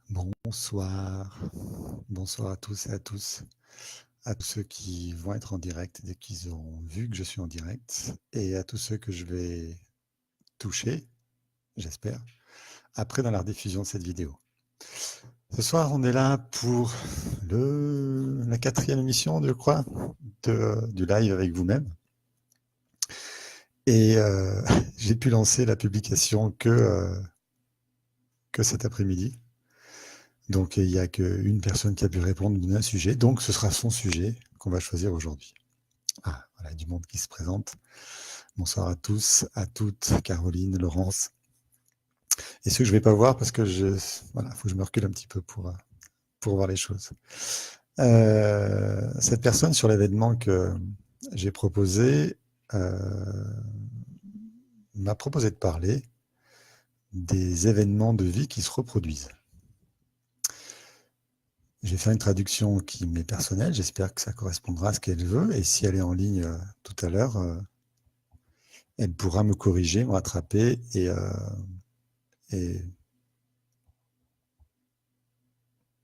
Bonsoir. Bonsoir à tous et à tous ceux qui vont être en direct dès qu'ils auront vu que je suis en direct, et à tous ceux que je vais toucher, j'espère, après dans la rediffusion de cette vidéo. Ce soir, on est là pour la 4e émission, je crois, du live avec vous-même. Et j'ai pu lancer la publication que cet après-midi. Donc, il n'y a qu'une personne qui a pu répondre, donner un sujet. Donc, ce sera son sujet qu'on va choisir aujourd'hui. Ah, voilà, du monde qui se présente. Bonsoir à tous, à toutes, Caroline, Laurence. Et ceux que je ne vais pas voir parce que voilà, faut que je me recule un petit peu pour voir les choses. Cette personne sur l'événement que j'ai proposé m'a proposé de parler des événements de vie qui se reproduisent. J'ai fait une traduction qui m'est personnelle, j'espère que ça correspondra à ce qu'elle veut, et si elle est en ligne tout à l'heure, elle pourra me corriger, me rattraper et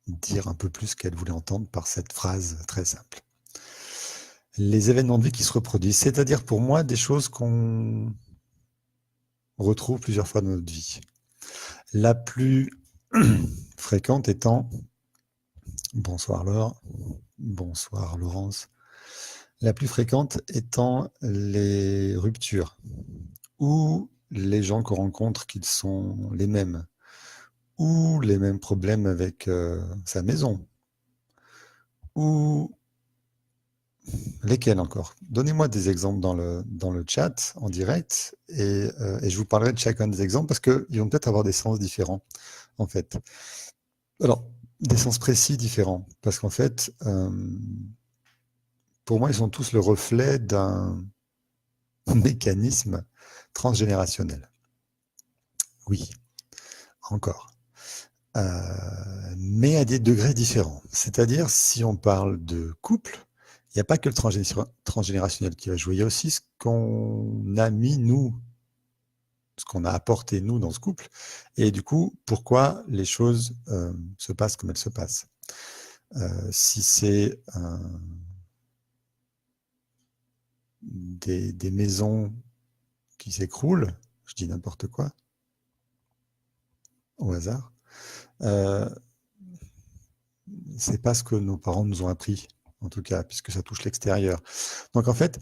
dire un peu plus ce qu'elle voulait entendre par cette phrase très simple. Les événements de vie qui se reproduisent, c'est-à-dire pour moi des choses qu'on retrouve plusieurs fois dans notre vie. La plus fréquente étant, bonsoir Laure, bonsoir Laurence, la plus fréquente étant les ruptures, ou les gens qu'on rencontre qui sont les mêmes, ou les mêmes problèmes avec sa maison, ou lesquels encore? Donnez-moi des exemples dans le chat, en direct, et je vous parlerai de chacun des exemples, parce qu'ils vont peut-être avoir des sens différents, en fait. Alors, des sens précis différents, parce qu'en fait, pour moi, ils sont tous le reflet d'un mécanisme transgénérationnel. Oui, encore. Mais à des degrés différents. C'est-à-dire, si on parle de couple, il n'y a pas que le transgénérationnel qui va jouer, il y a aussi ce qu'on a mis, nous, ce qu'on a apporté, nous, dans ce couple, et du coup, pourquoi les choses se passent comme elles se passent. Si c'est des maisons qui s'écroulent, je dis n'importe quoi, au hasard, c'est pas ce que nos parents nous ont appris, en tout cas, puisque ça touche l'extérieur. Donc en fait,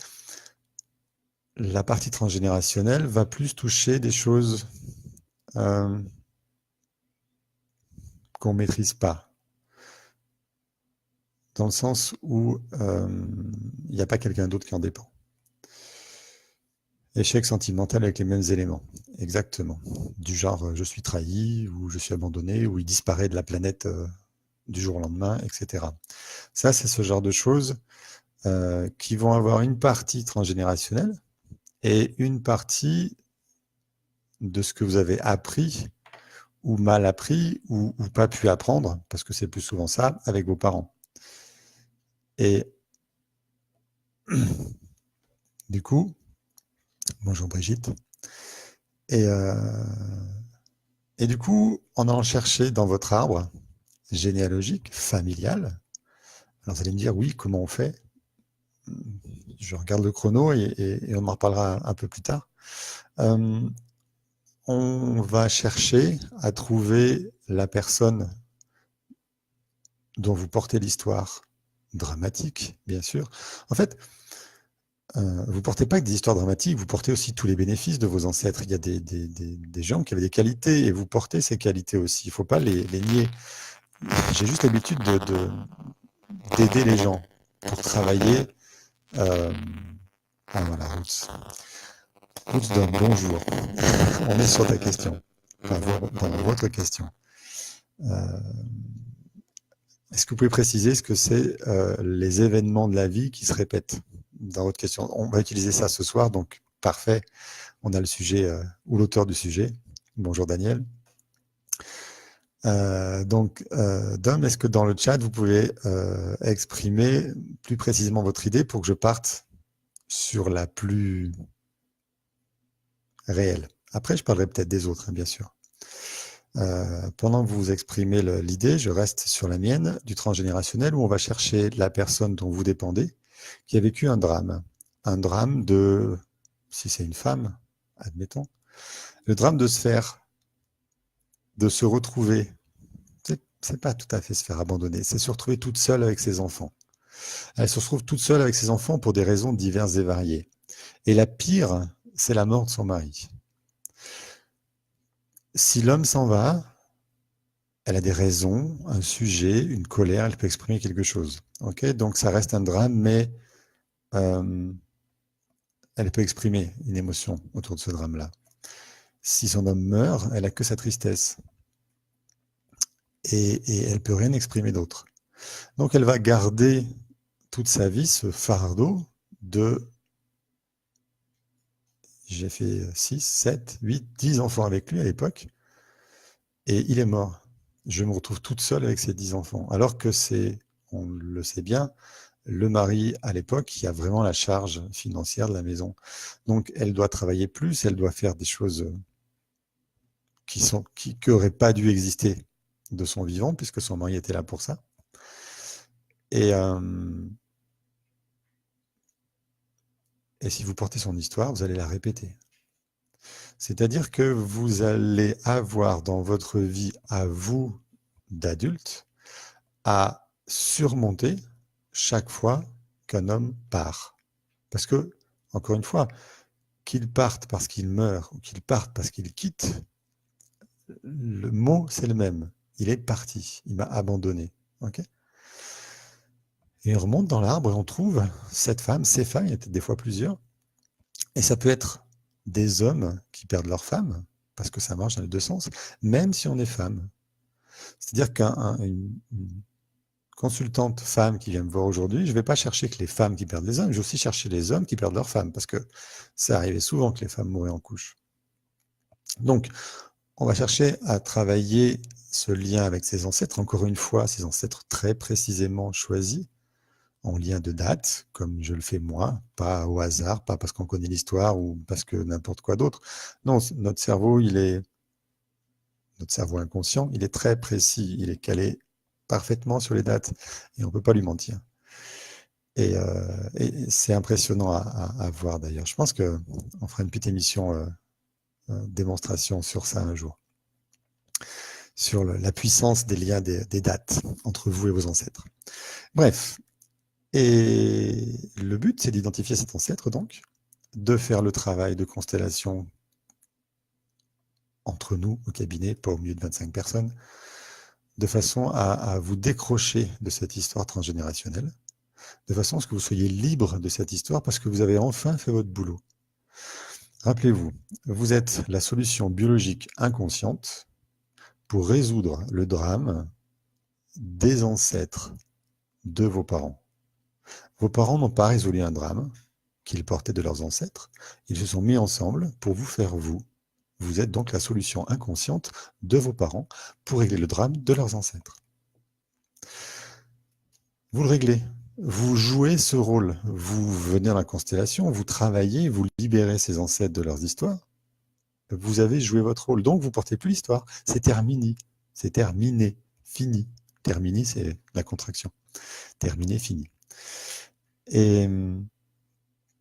la partie transgénérationnelle va plus toucher des choses qu'on ne maîtrise pas, dans le sens où il n'y a pas quelqu'un d'autre qui en dépend. Échec sentimental avec les mêmes éléments, exactement. Du genre, je suis trahi, ou je suis abandonné, ou il disparaît de la planète du jour au lendemain, etc. Ça, c'est ce genre de choses qui vont avoir une partie transgénérationnelle et une partie de ce que vous avez appris ou mal appris ou pas pu apprendre, parce que c'est plus souvent ça, avec vos parents. Et du coup, bonjour Brigitte, et du coup, en allant chercher dans votre arbre généalogique, familial, alors vous allez me dire, oui, comment on fait? Je regarde le chrono et on en reparlera un peu plus tard. On va chercher à trouver la personne dont vous portez l'histoire dramatique, bien sûr. En fait, vous ne portez pas que des histoires dramatiques, vous portez aussi tous les bénéfices de vos ancêtres. Il y a des gens qui avaient des qualités, et vous portez ces qualités aussi. Il ne faut pas les nier. J'ai juste l'habitude d'aider les gens pour travailler. Ah voilà, Roots. Roots donne bonjour. On est sur ta question. Enfin, dans votre question. Est-ce que vous pouvez préciser ce que c'est les événements de la vie qui se répètent dans votre question? On va utiliser ça ce soir, donc parfait. On a le sujet ou l'auteur du sujet. Bonjour Daniel. Dom, est-ce que dans le chat, vous pouvez exprimer plus précisément votre idée pour que je parte sur la plus réelle? Après, je parlerai peut-être des autres, hein, bien sûr. Pendant que vous exprimez l'idée, je reste sur la mienne, du transgénérationnel, où on va chercher la personne dont vous dépendez, qui a vécu un drame. Un drame de, si c'est une femme, admettons, le drame de de se retrouver, c'est pas tout à fait se faire abandonner, c'est se retrouver toute seule avec ses enfants. Elle se retrouve toute seule avec ses enfants pour des raisons diverses et variées. Et la pire, c'est la mort de son mari. Si l'homme s'en va, elle a des raisons, un sujet, une colère, elle peut exprimer quelque chose. Okay, donc ça reste un drame, mais elle peut exprimer une émotion autour de ce drame-là. Si son homme meurt, elle n'a que sa tristesse. Et elle ne peut rien exprimer d'autre. Donc elle va garder toute sa vie ce fardeau de j'ai fait 6, 7, 8, 10 enfants avec lui à l'époque, et il est mort. Je me retrouve toute seule avec ces 10 enfants. Alors que c'est, on le sait bien, le mari à l'époque qui a vraiment la charge financière de la maison. Donc elle doit travailler plus, elle doit faire des choses qui n'auraient pas dû exister de son vivant, puisque son mari était là pour ça. Et si vous portez son histoire, vous allez la répéter. C'est-à-dire que vous allez avoir dans votre vie à vous, d'adulte, à surmonter chaque fois qu'un homme part. Parce que, encore une fois, qu'il parte parce qu'il meurt ou qu'il parte parce qu'il quitte, le mot, c'est le même. Il est parti, il m'a abandonné. Okay, et on remonte dans l'arbre et on trouve cette femme, ces femmes, il y a peut-être des fois plusieurs, et ça peut être des hommes qui perdent leur femme, parce que ça marche dans les deux sens, même si on est femme. C'est-à-dire qu'une consultante femme qui vient me voir aujourd'hui, je ne vais pas chercher que les femmes qui perdent les hommes, je vais aussi chercher les hommes qui perdent leurs femmes, parce que ça arrivait souvent que les femmes mouraient en couche. Donc, on va chercher à travailler ce lien avec ses ancêtres, encore une fois, ces ancêtres très précisément choisis, en lien de date, comme je le fais moi, pas au hasard, pas parce qu'on connaît l'histoire ou parce que n'importe quoi d'autre. Non, notre cerveau inconscient, il est très précis, il est calé parfaitement sur les dates et on ne peut pas lui mentir. Et c'est impressionnant à voir d'ailleurs. Je pense qu'on fera une petite émission démonstration sur ça un jour, sur la puissance des liens des dates entre vous et vos ancêtres. Bref, et le but, c'est d'identifier cet ancêtre, donc, de faire le travail de constellation entre nous, au cabinet, pas au milieu de 25 personnes, de façon à vous décrocher de cette histoire transgénérationnelle, de façon à ce que vous soyez libre de cette histoire parce que vous avez enfin fait votre boulot. Rappelez-vous, vous êtes la solution biologique inconsciente pour résoudre le drame des ancêtres de vos parents. Vos parents n'ont pas résolu un drame qu'ils portaient de leurs ancêtres, ils se sont mis ensemble pour vous faire vous. Vous êtes donc la solution inconsciente de vos parents pour régler le drame de leurs ancêtres. Vous le réglez, vous jouez ce rôle, vous venez dans la constellation, vous travaillez, vous libérez ces ancêtres de leurs histoires, vous avez joué votre rôle, donc vous ne portez plus l'histoire, c'est terminé, fini. Terminé, c'est la contraction. Terminé, fini. Et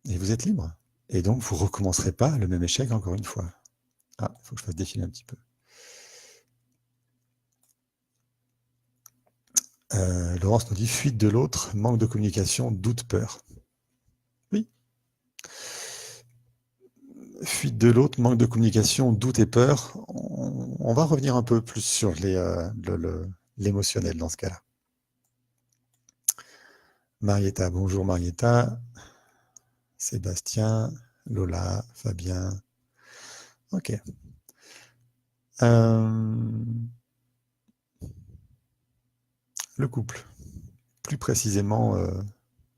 vous êtes libre. Et donc, vous ne recommencerez pas le même échec encore une fois. Ah, il faut que je fasse défiler un petit peu. Laurence nous dit, fuite de l'autre, manque de communication, doute, peur. Oui. Fuite de l'autre, manque de communication, doute et peur. On va revenir un peu plus sur l'émotionnel dans ce cas-là. Marietta, bonjour Marietta. Sébastien, Lola, Fabien. Ok. Le couple. Plus précisément,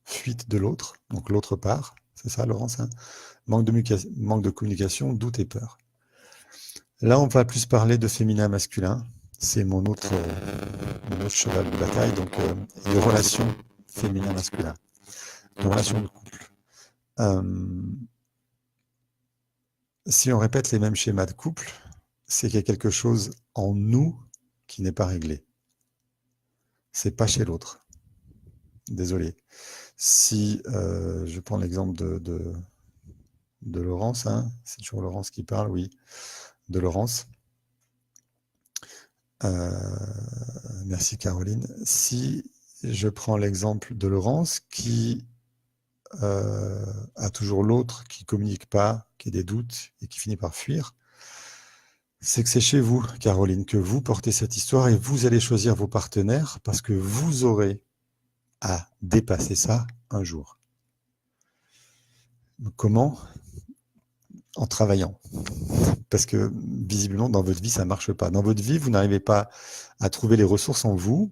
fuite de l'autre, donc l'autre part. C'est ça, Laurence, hein, manque de communication, doute et peur. Là, on va plus parler de féminin-masculin. C'est mon autre cheval de bataille, donc les relations féminin-masculin. Les relations de couple. Si on répète les mêmes schémas de couple, c'est qu'il y a quelque chose en nous qui n'est pas réglé. C'est pas chez l'autre. Désolé. Si je prends l'exemple de Laurence, hein, c'est toujours Laurence qui parle, oui, de Laurence. Merci Caroline. Si je prends l'exemple de Laurence qui a toujours l'autre qui communique pas, qui a des doutes et qui finit par fuir, c'est que c'est chez vous, Caroline, que vous portez cette histoire et vous allez choisir vos partenaires parce que vous aurez à dépasser ça un jour. Comment ? En travaillant. Parce que visiblement, dans votre vie, ça ne marche pas. Dans votre vie, vous n'arrivez pas à trouver les ressources en vous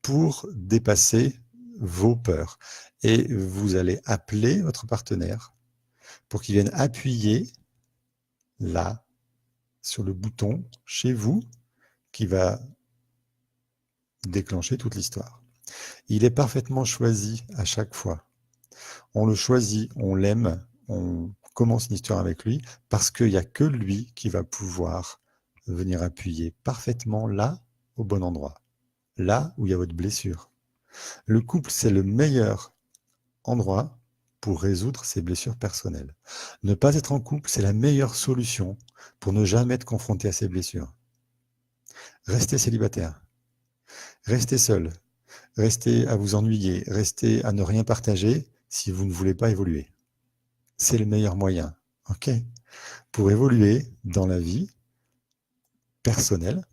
pour dépasser vos peurs. Et vous allez appeler votre partenaire pour qu'il vienne appuyer là, sur le bouton chez vous, qui va déclencher toute l'histoire. Il est parfaitement choisi à chaque fois. On le choisit, on l'aime, on commence une histoire avec lui, parce qu'il n'y a que lui qui va pouvoir venir appuyer parfaitement là, au bon endroit, là où il y a votre blessure. Le couple, c'est le meilleur endroit pour résoudre ses blessures personnelles. Ne pas être en couple, c'est la meilleure solution pour ne jamais être confronté à ses blessures. Restez célibataire, restez seul, restez à vous ennuyer, restez à ne rien partager si vous ne voulez pas évoluer. C'est le meilleur moyen, ok ? Pour évoluer dans la vie personnelle,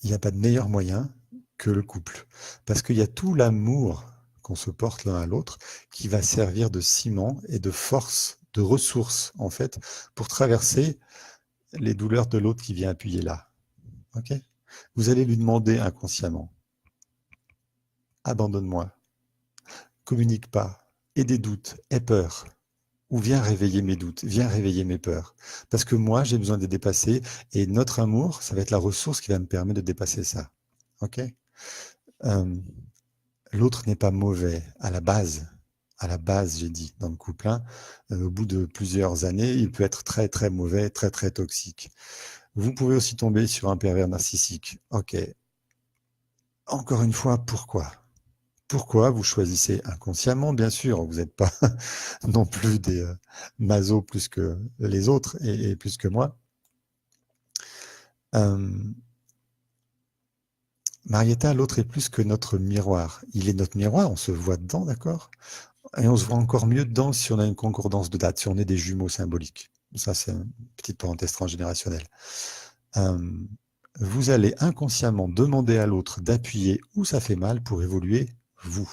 il n'y a pas de meilleur moyen que le couple. Parce qu'il y a tout l'amour qu'on se porte l'un à l'autre qui va servir de ciment et de force, de ressources, en fait, pour traverser les douleurs de l'autre qui vient appuyer là. Ok ? Vous allez lui demander inconsciemment, abandonne-moi, communique pas, aie des doutes, aie peur, ou viens réveiller mes doutes, viens réveiller mes peurs. Parce que moi, j'ai besoin de les dépasser, et notre amour, ça va être la ressource qui va me permettre de dépasser ça. Ok ? L'autre n'est pas mauvais à la base, j'ai dit, dans le couple. Au bout de plusieurs années, il peut être très très mauvais, très très toxique. Vous pouvez aussi tomber sur un pervers narcissique. Ok. Encore une fois, pourquoi ? Pourquoi vous choisissez inconsciemment, bien sûr, vous n'êtes pas non plus des masos plus que les autres et plus que moi. Marietta, l'autre est plus que notre miroir. Il est notre miroir, on se voit dedans, d'accord ? Et on se voit encore mieux dedans si on a une concordance de date, si on est des jumeaux symboliques. Ça, c'est une petite parenthèse transgénérationnelle. Vous allez inconsciemment demander à l'autre d'appuyer où ça fait mal pour évoluer vous.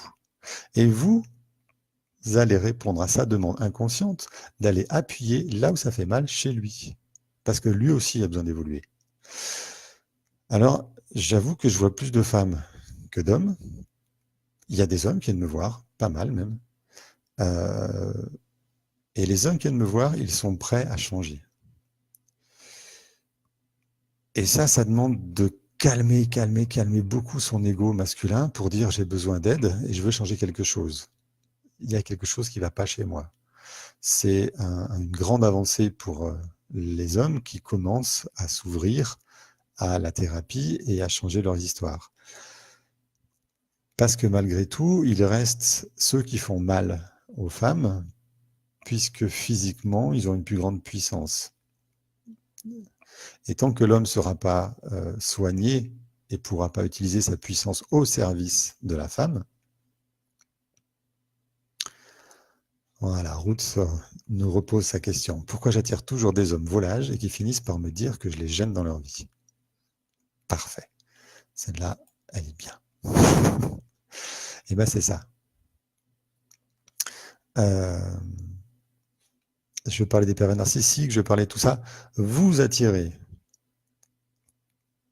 Et vous allez répondre à sa demande inconsciente d'aller appuyer là où ça fait mal chez lui. Parce que lui aussi a besoin d'évoluer. Alors, j'avoue que je vois plus de femmes que d'hommes. Il y a des hommes qui viennent me voir, pas mal même. Et les hommes qui viennent me voir, ils sont prêts à changer. Et ça demande de calmer beaucoup son ego masculin pour dire j'ai besoin d'aide et je veux changer quelque chose. Il y a quelque chose qui ne va pas chez moi. C'est une grande avancée pour les hommes qui commencent à s'ouvrir à la thérapie et à changer leurs histoires. Parce que malgré tout, il reste ceux qui font mal aux femmes, puisque physiquement, ils ont une plus grande puissance. Et tant que l'homme ne sera pas soigné et ne pourra pas utiliser sa puissance au service de la femme, voilà, Ruth nous repose sa question. Pourquoi j'attire toujours des hommes volages et qui finissent par me dire que je les gêne dans leur vie ? Parfait. Celle-là, elle est bien. Et bien, c'est ça. Je vais parler des pervers narcissiques, je vais parler de tout ça. Vous attirez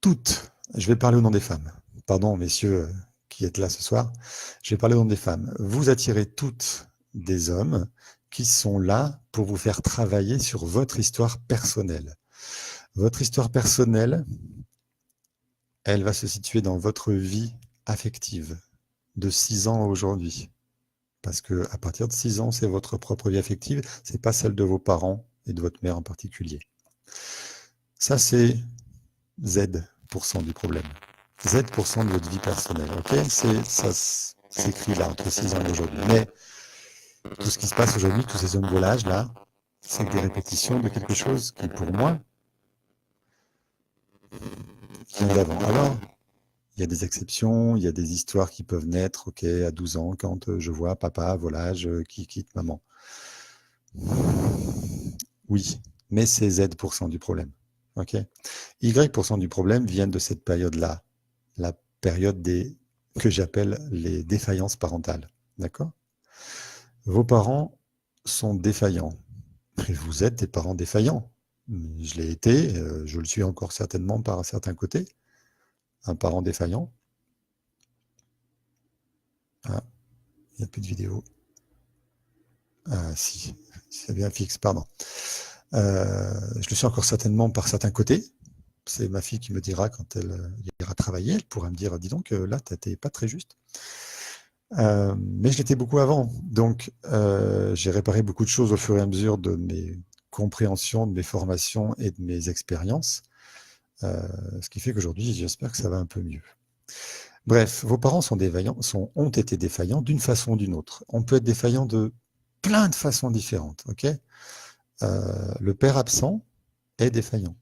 toutes, je vais parler au nom des femmes. Pardon, messieurs qui êtes là ce soir. Je vais parler au nom des femmes. Vous attirez toutes des hommes qui sont là pour vous faire travailler sur votre histoire personnelle. Votre histoire personnelle, elle va se situer dans votre vie affective de 6 ans à aujourd'hui. Parce que à partir de 6 ans, c'est votre propre vie affective, c'est pas celle de vos parents et de votre mère en particulier. Ça, c'est Z% du problème. Z% de votre vie personnelle, ok? Ça s'écrit là, entre 6 ans et aujourd'hui. Mais tout ce qui se passe aujourd'hui, tous ces volages là, c'est que des répétitions de quelque chose qui, pour moi, vient d'avant. Alors, il y a des exceptions, il y a des histoires qui peuvent naître, ok, à 12 ans, quand je vois papa, volage, qui quitte maman. Oui, mais c'est Z% du problème. Ok. Y% du problème viennent de cette période-là, la période que j'appelle les défaillances parentales. D'accord? Vos parents sont défaillants. Et vous êtes des parents défaillants. Je l'ai été, je le suis encore certainement par un certain côté. Un parent défaillant. Ah, il n'y a plus de vidéo. Ah, si, c'est bien fixe, pardon. Je le suis encore certainement par certains côtés. C'est ma fille qui me dira quand elle ira travailler, elle pourra me dire, dis donc, là, tu n'étais pas très juste. Mais je l'étais beaucoup avant. Donc, j'ai réparé beaucoup de choses au fur et à mesure de mes compréhensions, de mes formations et de mes expériences. Ce qui fait qu'aujourd'hui, j'espère que ça va un peu mieux. Bref, vos parents sont défaillants, ont été défaillants d'une façon ou d'une autre. On peut être défaillant de plein de façons différentes. Ok. Le père absent est défaillant.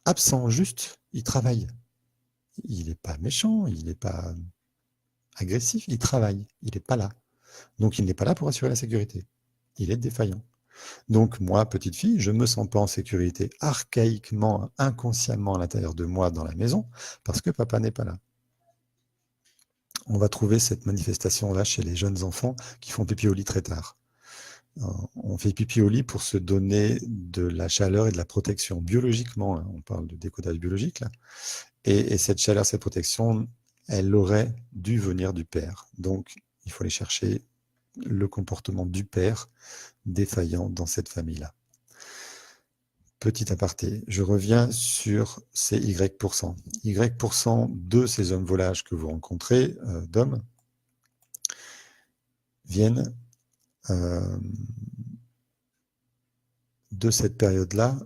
Absent, juste, il travaille. Il n'est pas méchant, il n'est pas agressif, il travaille, il n'est pas là. Donc il n'est pas là pour assurer la sécurité. Il est défaillant. Donc moi, petite fille, je ne me sens pas en sécurité archaïquement, inconsciemment à l'intérieur de moi dans la maison, parce que papa n'est pas là. On va trouver cette manifestation-là chez les jeunes enfants qui font pipi au lit très tard. On fait pipi au lit pour se donner de la chaleur et de la protection biologiquement. Hein, on parle de décodage biologique là. Et cette chaleur, cette protection, elle aurait dû venir du père. Donc, il faut aller chercher le comportement du père défaillant dans cette famille-là. Petit aparté, je reviens sur ces Y%. Y% de ces hommes volages que vous rencontrez, d'hommes, viennent de cette période-là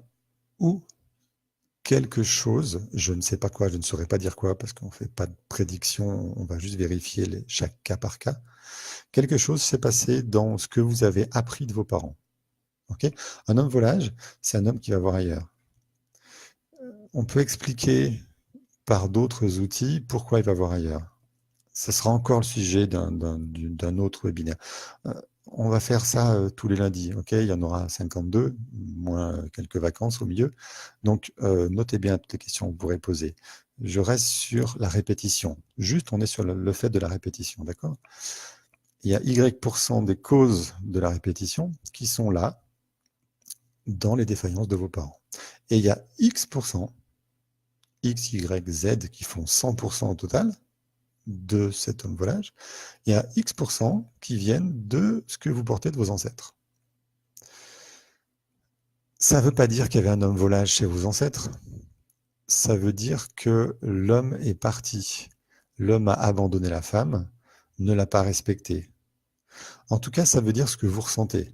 où quelque chose, je ne sais pas quoi, je ne saurais pas dire quoi, parce qu'on ne fait pas de prédiction, on va juste vérifier chaque cas par cas. Quelque chose s'est passé dans ce que vous avez appris de vos parents. Okay, un homme volage, c'est un homme qui va voir ailleurs. On peut expliquer par d'autres outils pourquoi il va voir ailleurs. Ce sera encore le sujet d'un autre webinaire. On va faire ça tous les lundis, ok? Il y en aura 52, moins quelques vacances au milieu. Donc, notez bien toutes les questions que vous pourrez poser. Je reste sur la répétition. Juste, on est sur le fait de la répétition, d'accord? Il y a Y% des causes de la répétition qui sont là, dans les défaillances de vos parents. Et il y a X%, X, Y, Z, qui font 100% au total de cet homme volage. Il y a X% qui viennent de ce que vous portez de vos ancêtres. Ça ne veut pas dire qu'il y avait un homme volage chez vos ancêtres. Ça veut dire que l'homme est parti. L'homme a abandonné la femme, ne l'a pas respectée. En tout cas, ça veut dire ce que vous ressentez.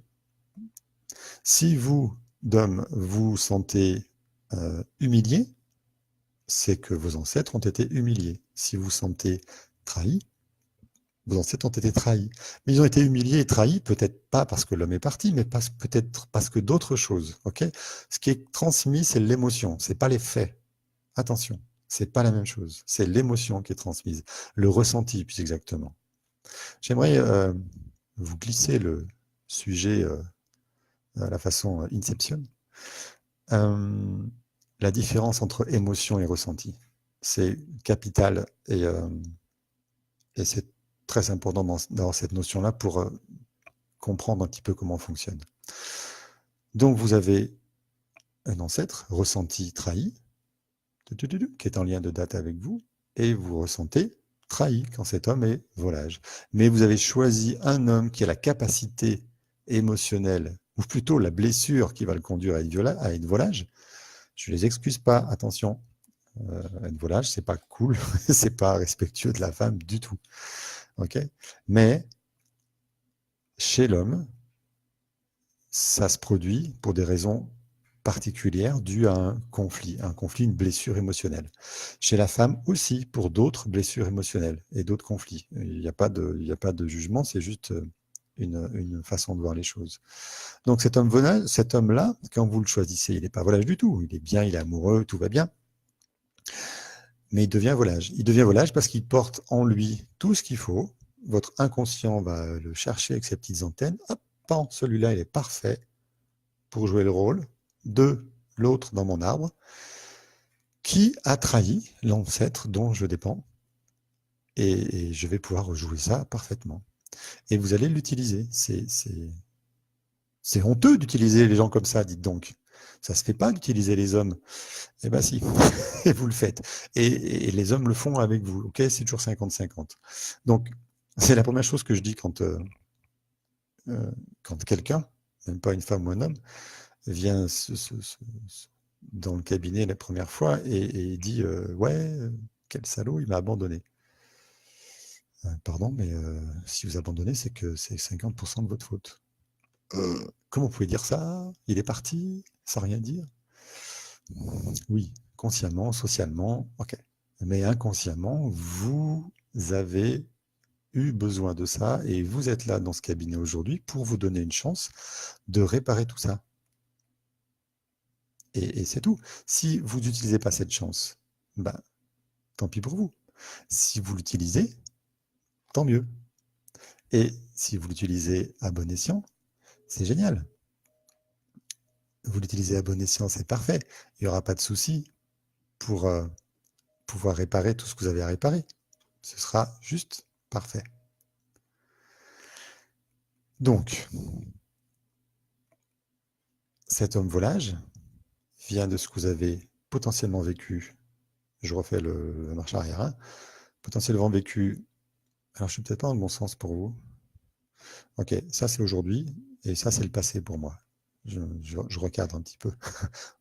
Si vous, d'homme, vous sentez humilié, c'est que vos ancêtres ont été humiliés. Si vous sentez trahi, vos ancêtres ont été trahis. Mais ils ont été humiliés et trahis, peut-être pas parce que l'homme est parti, mais peut-être parce que d'autres choses. Okay, ce qui est transmis, c'est l'émotion, c'est pas les faits. Attention, c'est pas la même chose. C'est l'émotion qui est transmise, le ressenti plus exactement. J'aimerais vous glisser le sujet à la façon Inception. La différence entre émotion et ressenti, c'est capital et c'est très important d'avoir cette notion-là pour comprendre un petit peu comment on fonctionne. Donc vous avez un ancêtre, ressenti, trahi, qui est en lien de date avec vous, et vous ressentez trahi quand cet homme est volage. Mais vous avez choisi un homme qui a la capacité émotionnelle, ou plutôt la blessure qui va le conduire à être volage. Je ne les excuse pas, attention. Être volage, c'est pas cool, c'est pas respectueux de la femme du tout. Okay, mais chez l'homme, ça se produit pour des raisons particulière due à un conflit, une blessure émotionnelle. Chez la femme aussi, pour d'autres blessures émotionnelles et d'autres conflits. Il n'y a pas de jugement, c'est juste une façon de voir les choses. Donc cet homme-là, quand vous le choisissez, il n'est pas volage du tout. Il est bien, il est amoureux, tout va bien. Mais il devient volage. Il devient volage parce qu'il porte en lui tout ce qu'il faut. Votre inconscient va le chercher avec ses petites antennes. Hop, pan, celui-là, il est parfait pour jouer le rôle de l'autre dans mon arbre qui a trahi l'ancêtre dont je dépends. Et je vais pouvoir rejouer ça parfaitement. Et vous allez l'utiliser. C'est honteux d'utiliser les gens comme ça, dites donc. Ça se fait pas d'utiliser les hommes. Eh ben si, et vous le faites. Et les hommes le font avec vous. Ok, c'est toujours 50-50. Donc, c'est la première chose que je dis quand quelqu'un, même pas une femme ou un homme, vient dans le cabinet la première fois et dit ouais, quel salaud, il m'a abandonné. Pardon, mais si vous abandonnez, c'est que c'est 50% de votre faute. Comment vous pouvez dire ça? Il est parti, sans rien dire? Oui, consciemment, socialement, ok. Mais inconsciemment, vous avez eu besoin de ça et vous êtes là dans ce cabinet aujourd'hui pour vous donner une chance de réparer tout ça. Et c'est tout. Si vous n'utilisez pas cette chance, ben, tant pis pour vous. Si vous l'utilisez, tant mieux. Et si vous l'utilisez à bon escient, c'est génial. Vous l'utilisez à bon escient, c'est parfait. Il n'y aura pas de souci pour pouvoir réparer tout ce que vous avez à réparer. Ce sera juste parfait. Donc, cet homme volage vient de ce que vous avez potentiellement vécu. Je refais la marche arrière. Hein. Potentiellement vécu. Alors, je ne suis peut-être pas dans le bon sens pour vous. Ok, ça c'est aujourd'hui et ça c'est le passé pour moi. Je recadre un petit peu.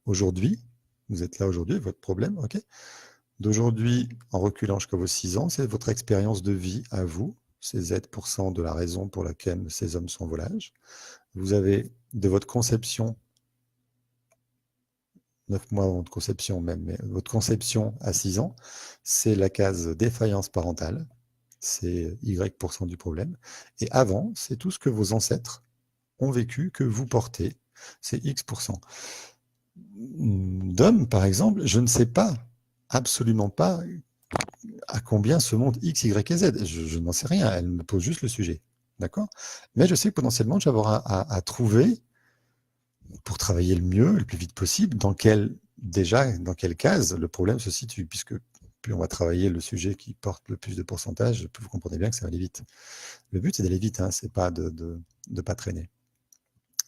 Aujourd'hui, vous êtes là aujourd'hui, votre problème, ok. D'aujourd'hui, en reculant jusqu'à vos 6 ans, c'est votre expérience de vie à vous. C'est Z% de la raison pour laquelle ces hommes sont volages. Vous avez de votre conception, 9 mois avant de conception même, mais votre conception à 6 ans, c'est la case défaillance parentale. C'est Y% du problème. Et avant, c'est tout ce que vos ancêtres ont vécu, que vous portez, c'est X%. D'hommes, par exemple, je ne sais pas, absolument pas, à combien se monte X, Y et Z. Je n'en sais rien, elle me pose juste le sujet. D'accord? Mais je sais que potentiellement, je vais avoir à trouver, pour travailler le mieux, le plus vite possible, dans quelle case le problème se situe, puisque plus on va travailler le sujet qui porte le plus de pourcentage, plus vous comprenez bien que ça va aller vite. Le but, c'est d'aller vite, hein, c'est pas de pas traîner.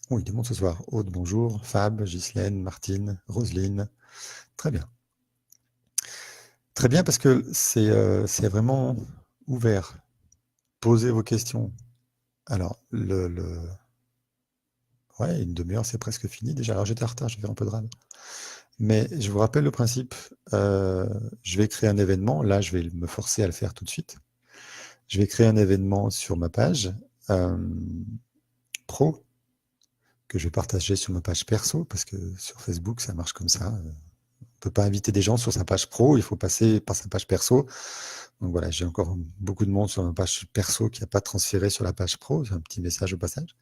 Oui, tout le monde ce soir. Aude, bonjour. Fab, Ghislaine, Martine, Roselyne. Très bien. Très bien parce que c'est vraiment ouvert. Posez vos questions. Alors, ouais, une demi-heure, c'est presque fini déjà. Alors, j'étais en retard, je vais faire un peu de rame. Mais je vous rappelle le principe. Je vais créer un événement. Là, je vais me forcer à le faire tout de suite. Je vais créer un événement sur ma page pro que je vais partager sur ma page perso parce que sur Facebook, ça marche comme ça. On ne peut pas inviter des gens sur sa page pro, il faut passer par sa page perso. Donc voilà, j'ai encore beaucoup de monde sur ma page perso qui n'a pas transféré sur la page pro. J'ai un petit message au passage.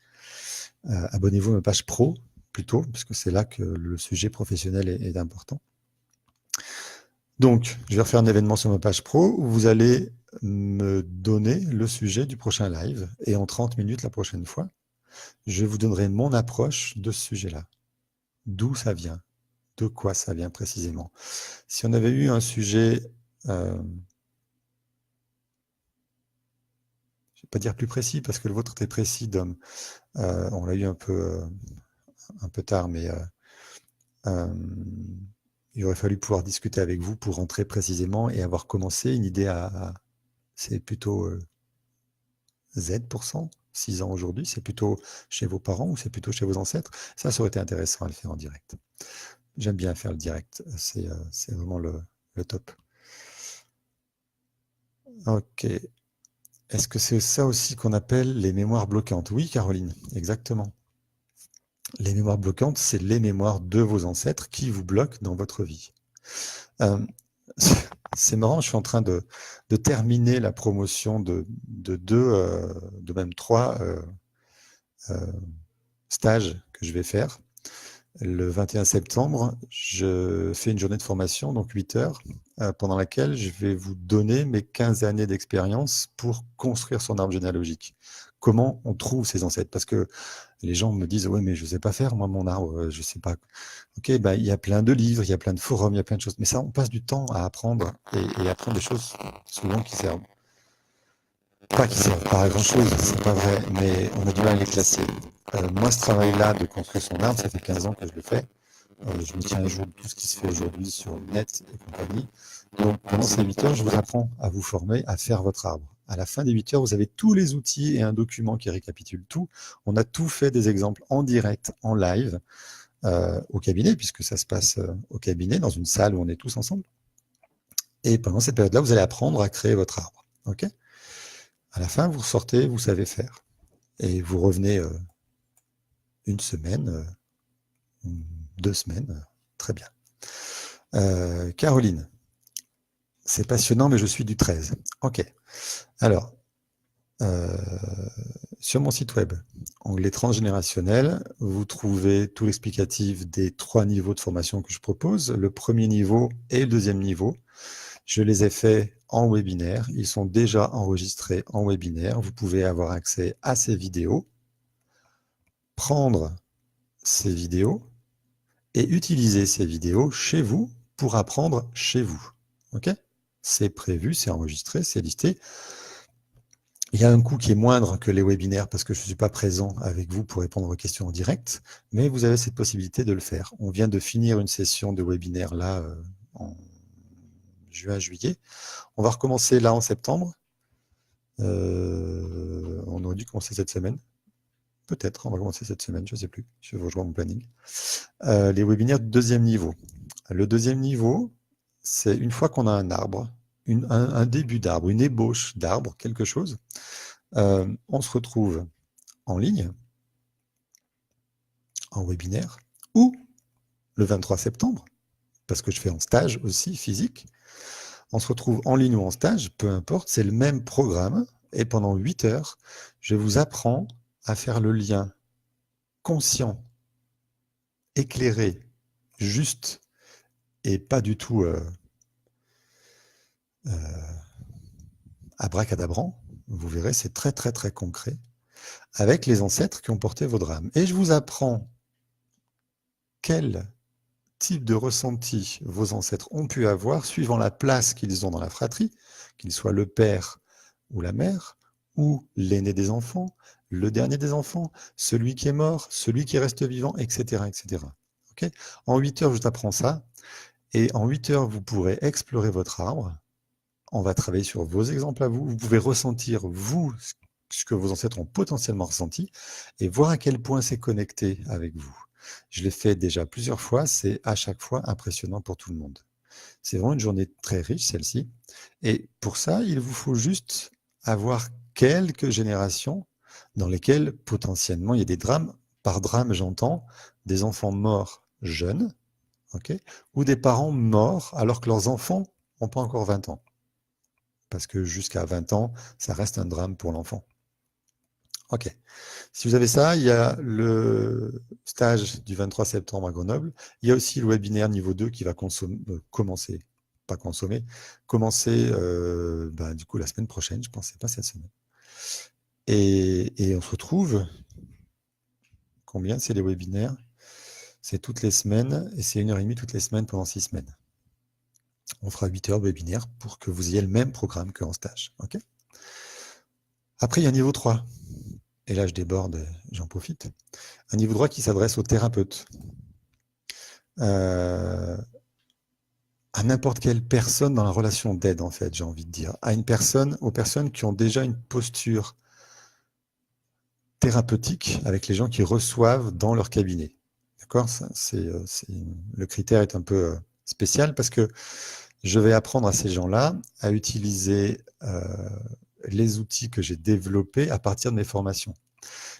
Abonnez-vous à ma page pro plutôt, parce que c'est là que le sujet professionnel est important. Donc, je vais refaire un événement sur ma page pro où vous allez me donner le sujet du prochain live. Et en 30 minutes la prochaine fois, je vous donnerai mon approche de ce sujet-là. D'où ça vient, de quoi ça vient précisément. Si on avait eu un sujet, je ne vais pas dire plus précis, parce que le vôtre était précis, Dom. On l'a eu un peu tard, mais il aurait fallu pouvoir discuter avec vous pour rentrer précisément et avoir commencé une idée c'est plutôt Z%, 6 ans aujourd'hui, c'est plutôt chez vos parents ou c'est plutôt chez vos ancêtres. Ça aurait été intéressant à le faire en direct. J'aime bien faire le direct, c'est vraiment le top. Ok. Est-ce que c'est ça aussi qu'on appelle les mémoires bloquantes? Oui, Caroline, exactement. Les mémoires bloquantes, c'est les mémoires de vos ancêtres qui vous bloquent dans votre vie. Euh, c'est marrant, je suis en train de terminer la promotion de même 3 stages que je vais faire. Le 21 septembre, je fais une journée de formation, donc 8 heures, pendant laquelle je vais vous donner mes 15 années d'expérience pour construire son arbre généalogique. Comment on trouve ses ancêtres? Parce que les gens me disent « Ouais, mais je ne sais pas faire, moi, mon arbre, je ne sais pas. » Ok, bah, il y a plein de livres, il y a plein de forums, il y a plein de choses. Mais ça, on passe du temps à apprendre et apprendre des choses souvent qui servent. Pas qui servent pas à grand-chose, c'est pas vrai, mais on a du mal à les classer. Moi, ce travail-là de construire son arbre, ça fait 15 ans que je le fais. Je me tiens à jour de tout ce qui se fait aujourd'hui sur le net et compagnie. Donc, pendant ces 8 heures, je vous apprends à vous former, à faire votre arbre. À la fin des 8 heures, vous avez tous les outils et un document qui récapitule tout. On a tout fait des exemples en direct, en live, au cabinet, puisque ça se passe au cabinet, dans une salle où on est tous ensemble. Et pendant cette période-là, vous allez apprendre à créer votre arbre. Ok ? À la fin, vous ressortez, vous savez faire. Et vous revenez une semaine, 2 semaines, très bien. Caroline, c'est passionnant, mais je suis du 13. Ok. Alors, sur mon site web, onglet transgénérationnel, vous trouvez tout l'explicatif des 3 niveaux de formation que je propose, le premier niveau et le deuxième niveau. Je les ai faits en webinaire. Ils sont déjà enregistrés en webinaire. Vous pouvez avoir accès à ces vidéos, prendre ces vidéos et utiliser ces vidéos chez vous pour apprendre chez vous. Ok ? C'est prévu, c'est enregistré, c'est listé. Il y a un coût qui est moindre que les webinaires parce que je ne suis pas présent avec vous pour répondre aux questions en direct, mais vous avez cette possibilité de le faire. On vient de finir une session de webinaire là en juin, juillet. On va recommencer là en septembre. On aurait dû commencer cette semaine. Peut-être, on va commencer cette semaine, je ne sais plus. Je vais rejoindre mon planning. Les webinaires du deuxième niveau. Le deuxième niveau, c'est une fois qu'on a un arbre, un début d'arbre, une ébauche d'arbre, quelque chose, on se retrouve en ligne, en webinaire, ou le 23 septembre, parce que je fais en stage aussi, physique. On se retrouve en ligne ou en stage, peu importe, c'est le même programme, et pendant 8 heures, je vous apprends à faire le lien conscient, éclairé, juste, et pas du tout abracadabrant. Vous verrez, c'est très très très concret, avec les ancêtres qui ont porté vos drames. Et je vous apprends quel type de ressenti vos ancêtres ont pu avoir suivant la place qu'ils ont dans la fratrie, qu'ils soient le père ou la mère, ou l'aîné des enfants, le dernier des enfants, celui qui est mort, celui qui reste vivant, etc. etc. Okay ? En 8 heures, je t'apprends ça, et en 8 heures, vous pourrez explorer votre arbre. On va travailler sur vos exemples à vous. Vous pouvez ressentir, vous, ce que vos ancêtres ont potentiellement ressenti, et voir à quel point c'est connecté avec vous. Je l'ai fait déjà plusieurs fois, c'est à chaque fois impressionnant pour tout le monde. C'est vraiment une journée très riche, celle-ci. Et pour ça, il vous faut juste avoir quelques générations dans lesquelles potentiellement il y a des drames. Par drame, j'entends des enfants morts jeunes, okay, ou des parents morts alors que leurs enfants n'ont pas encore 20 ans. Parce que jusqu'à 20 ans, ça reste un drame pour l'enfant. Ok. Si vous avez ça, il y a le stage du 23 septembre à Grenoble. Il y a aussi le webinaire niveau 2 qui va commencer, pas consommer, commencer du coup la semaine prochaine, je pensais pas cette semaine. Et on se retrouve, combien c'est les webinaires? C'est toutes les semaines, et c'est 1h30 toutes les semaines pendant 6 semaines. On fera 8 heures de webinaire pour que vous ayez le même programme qu'en stage. Ok. Après, il y a un niveau 3. Et là, je déborde, j'en profite. Un niveau 3 qui s'adresse aux thérapeutes. À n'importe quelle personne dans la relation d'aide, en fait, j'ai envie de dire. Aux personnes qui ont déjà une posture thérapeutique avec les gens qui reçoivent dans leur cabinet. D'accord ? Le critère est un peu spécial parce que je vais apprendre à ces gens-là à utiliser les outils que j'ai développés à partir de mes formations.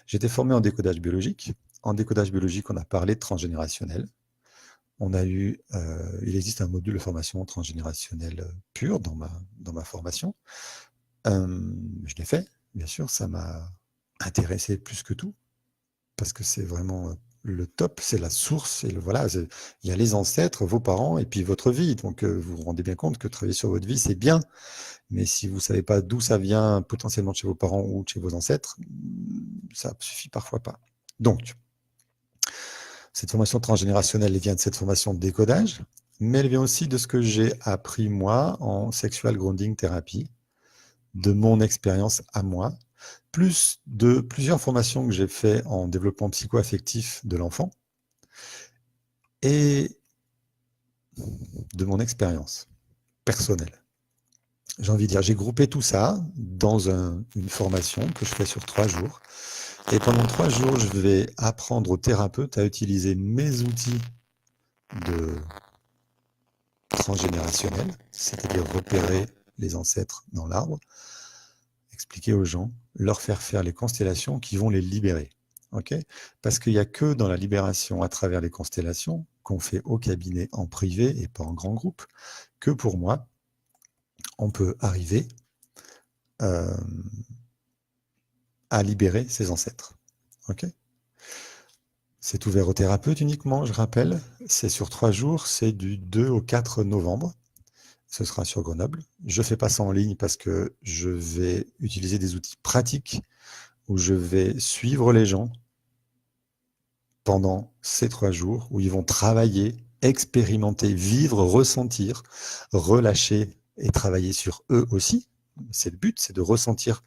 J'étais formé en décodage biologique En décodage biologique, on a parlé de transgénérationnel. Il existe un module de formation transgénérationnelle pure dans ma formation. Je l'ai fait, bien sûr, ça m'a intéressé plus que tout, parce que c'est vraiment le top, c'est la source, et voilà, il y a les ancêtres, vos parents, et puis votre vie. Donc vous vous rendez bien compte que travailler sur votre vie, c'est bien, mais si vous ne savez pas d'où ça vient, potentiellement de chez vos parents ou de chez vos ancêtres, ça suffit parfois pas. Donc, cette formation transgénérationnelle, elle vient de cette formation de décodage, mais elle vient aussi de ce que j'ai appris moi en sexual grounding thérapie, de mon expérience à moi, plus de plusieurs formations que j'ai fait en développement psycho-affectif de l'enfant et de mon expérience personnelle. J'ai envie de dire, j'ai groupé tout ça dans une formation que je fais sur 3 jours. Et pendant 3 jours, je vais apprendre aux thérapeutes à utiliser mes outils de transgénérationnel, c'est-à-dire repérer les ancêtres dans l'arbre, expliquer aux gens, leur faire les constellations qui vont les libérer. Okay, parce qu'il n'y a que dans la libération à travers les constellations, qu'on fait au cabinet en privé et pas en grand groupe, que pour moi, on peut arriver à libérer ses ancêtres. Okay, c'est ouvert aux thérapeutes uniquement, je rappelle. C'est sur 3 jours, c'est du 2 au 4 novembre. Ce sera sur Grenoble. Je ne fais pas ça en ligne parce que je vais utiliser des outils pratiques où je vais suivre les gens pendant ces 3 jours, où ils vont travailler, expérimenter, vivre, ressentir, relâcher et travailler sur eux aussi. C'est le but, c'est de ressentir.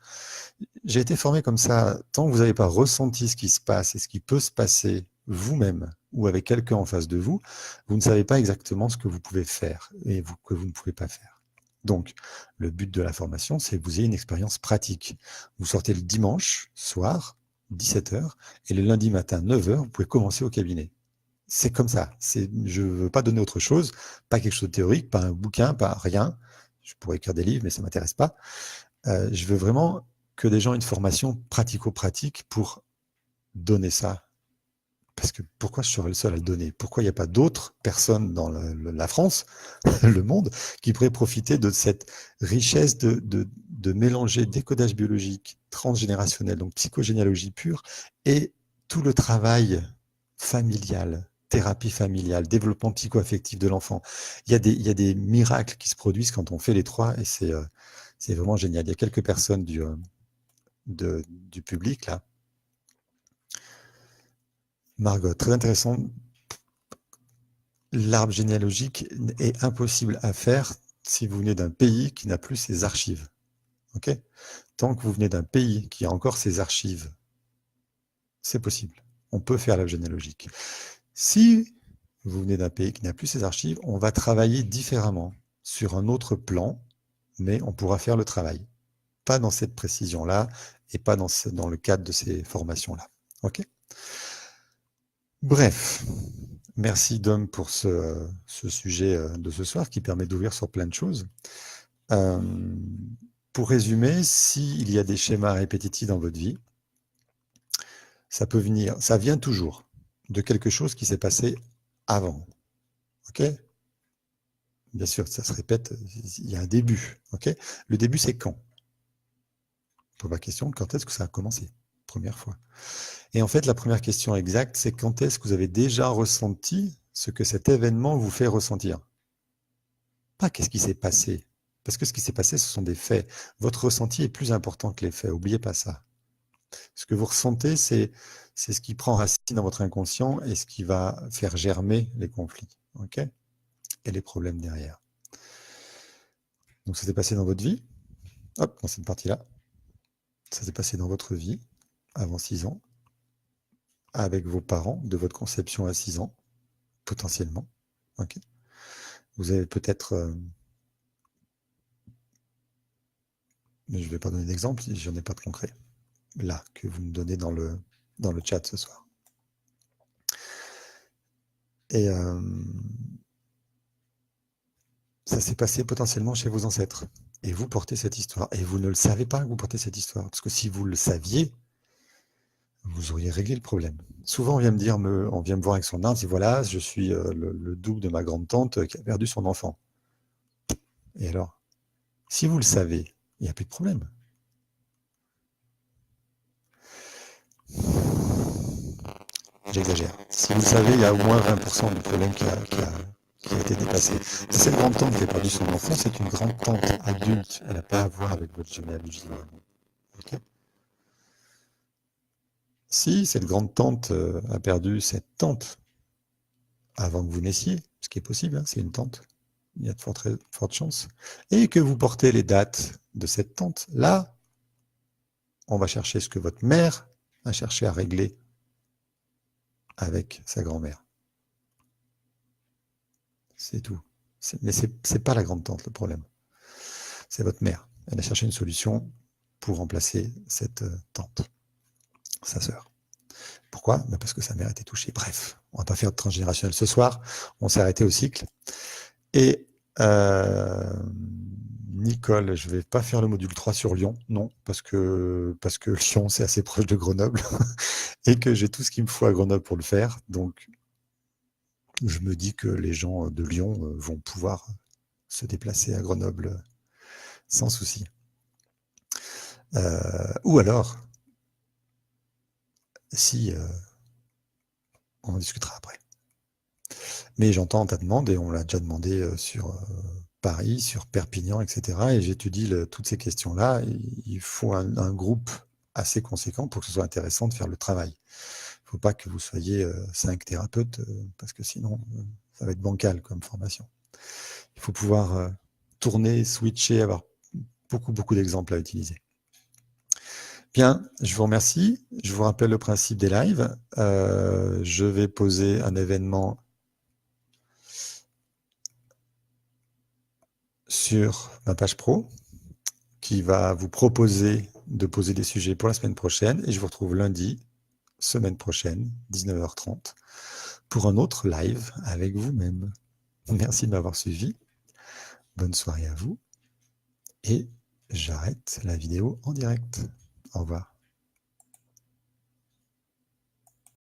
J'ai été formé comme ça. Tant que vous n'avez pas ressenti ce qui se passe et ce qui peut se passer vous-même ou avec quelqu'un en face de vous, vous ne savez pas exactement ce que vous pouvez faire et que vous ne pouvez pas faire. Donc, le but de la formation, c'est que vous ayez une expérience pratique. Vous sortez le dimanche soir, 17h, et le lundi matin, 9h, vous pouvez commencer au cabinet. C'est comme ça. Je ne veux pas donner autre chose, pas quelque chose de théorique, pas un bouquin, pas rien. Je pourrais écrire des livres, mais ça ne m'intéresse pas. Je veux vraiment que des gens aient une formation pratico-pratique pour donner ça. Parce que pourquoi je serais le seul à le donner? Pourquoi il n'y a pas d'autres personnes dans la France, le monde, qui pourraient profiter de cette richesse de mélanger décodage biologique, transgénérationnel, donc psychogénéalogie pure, et tout le travail familial, thérapie familiale, développement psycho-affectif de l'enfant. Il y a des miracles qui se produisent quand on fait les 3, et c'est vraiment génial. Il y a quelques personnes du public, là. Margot, très intéressant. L'arbre généalogique est impossible à faire si vous venez d'un pays qui n'a plus ses archives. Okay, tant que vous venez d'un pays qui a encore ses archives, c'est possible. On peut faire l'arbre généalogique. Si vous venez d'un pays qui n'a plus ses archives, on va travailler différemment, sur un autre plan, mais on pourra faire le travail. Pas dans cette précision-là et pas dans le cadre de ces formations-là. Ok ? Bref, merci Dom pour ce sujet de ce soir qui permet d'ouvrir sur plein de choses. Pour résumer, s'il y a des schémas répétitifs dans votre vie, ça vient toujours de quelque chose qui s'est passé avant. Ok ? Bien sûr, ça se répète, il y a un début. Ok ? Le début, c'est quand ? Pour ma question, quand est-ce que ça a commencé ? Première fois. Et en fait, la première question exacte, c'est quand est-ce que vous avez déjà ressenti ce que cet événement vous fait ressentir ? Pas qu'est-ce qui s'est passé. Parce que ce qui s'est passé, ce sont des faits. Votre ressenti est plus important que les faits. N'oubliez pas ça. Ce que vous ressentez, c'est ce qui prend racine dans votre inconscient et ce qui va faire germer les conflits. Ok ? Et les problèmes derrière. Donc ça s'est passé dans votre vie. Hop, dans cette partie-là. Ça s'est passé dans votre vie, avant 6 ans, avec vos parents, de votre conception à 6 ans, potentiellement. Ok ? Vous avez peut-être... mais je ne vais pas donner d'exemple, je n'en ai pas de concret. Là, que vous me donnez dans le chat ce soir. Et ça s'est passé potentiellement chez vos ancêtres. Et vous portez cette histoire. Et vous ne le savez pas que vous portez cette histoire. Parce que si vous le saviez, vous auriez réglé le problème. Souvent, on vient me voir avec son âne, et voilà, je suis le double de ma grande-tante qui a perdu son enfant. Et alors, si vous le savez, il n'y a plus de problème. J'exagère. Si vous le savez, il y a au moins 20% du problème qui a été dépassé. Si cette grande-tante qui a perdu son enfant, c'est une grande-tante adulte. Elle n'a pas à voir avec votre généalogie. Okay. Si cette grande-tante a perdu cette tante avant que vous naissiez, ce qui est possible, hein, c'est une tante, il y a de fortes chances, et que vous portez les dates de cette tante, là, on va chercher ce que votre mère a cherché à régler avec sa grand-mère. C'est tout. Mais c'est pas la grande-tante le problème. C'est votre mère. Elle a cherché une solution pour remplacer cette tante, sa sœur. Pourquoi? Parce que sa mère était touchée. Bref, on va pas faire de transgénérationnel ce soir. On s'est arrêté au cycle. Et Nicole, je vais pas faire le module 3 sur Lyon, non, parce que Lyon, c'est assez proche de Grenoble et que j'ai tout ce qu'il me faut à Grenoble pour le faire. Donc, je me dis que les gens de Lyon vont pouvoir se déplacer à Grenoble sans souci. Ou alors, si on en discutera après. Mais j'entends ta demande et on l'a déjà demandé sur Paris, sur Perpignan, etc. Et j'étudie toutes ces questions-là. Il faut un groupe assez conséquent pour que ce soit intéressant de faire le travail. Il ne faut pas que vous soyez 5 thérapeutes parce que sinon, ça va être bancal comme formation. Il faut pouvoir tourner, switcher, avoir beaucoup d'exemples à utiliser. Bien, je vous remercie. Je vous rappelle le principe des lives. Je vais poser un événement sur ma page pro qui va vous proposer de poser des sujets pour la semaine prochaine. Et je vous retrouve lundi, semaine prochaine, 19h30, pour un autre live avec vous-même. Merci de m'avoir suivi. Bonne soirée à vous. Et j'arrête la vidéo en direct. Au revoir.